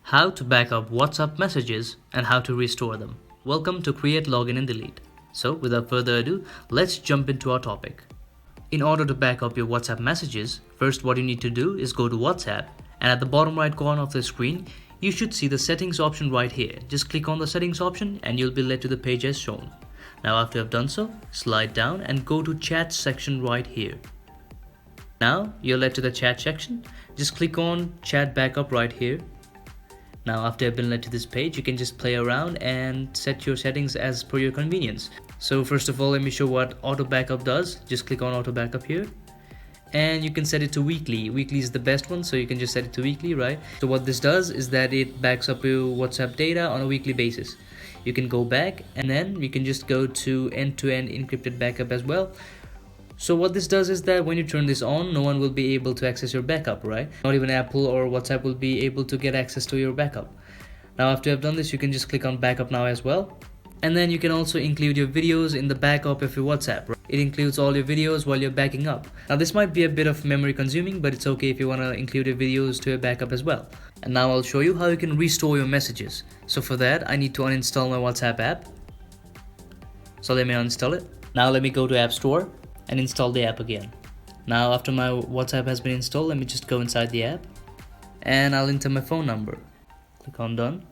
how to back up WhatsApp messages and how to restore them. Welcome to Create, Login and Delete. So without further ado, let's jump into our topic. In order to back up your WhatsApp messages, first what you need to do is go to WhatsApp, and at the bottom right corner of the screen, you should see the settings option right here. Just click on the settings option and you'll be led to the page as shown. Now after you've done so, slide down and go to chat section right here. Now you're led to the chat section. Just click on chat backup right here. Now after you've been led to this page, you can just play around and set your settings as per your convenience. So first of all, let me show what auto backup does. Just click on auto backup here. And you can set it to weekly. Weekly is the best one, so you can just set it to weekly, right? So what this does is that it backs up your WhatsApp data on a weekly basis. You can go back and then you can just go to end-to-end encrypted backup as well. So what this does is that when you turn this on, no one will be able to access your backup, right? Not even Apple or WhatsApp will be able to get access to your backup. Now after you've done this, you can just click on backup now as well. And then you can also include your videos in the backup of your WhatsApp, right? It includes all your videos while you're backing up. Now this might be a bit of memory consuming, but it's okay if you want to include your videos to your backup as well. And now I'll show you how you can restore your messages. So for that, I need to uninstall my WhatsApp app. So let me uninstall it. Now let me go to App Store and install the app again. Now after my WhatsApp has been installed, let me just go inside the app and I'll enter my phone number. Click on done.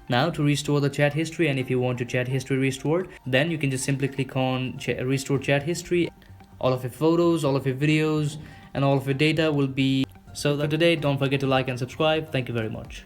Now to restore the chat history, and if you want your chat history restored, then you can just simply click on restore chat history. All of your photos, all of your videos and all of your data will be. So that today, don't forget to like and subscribe. Thank you very much.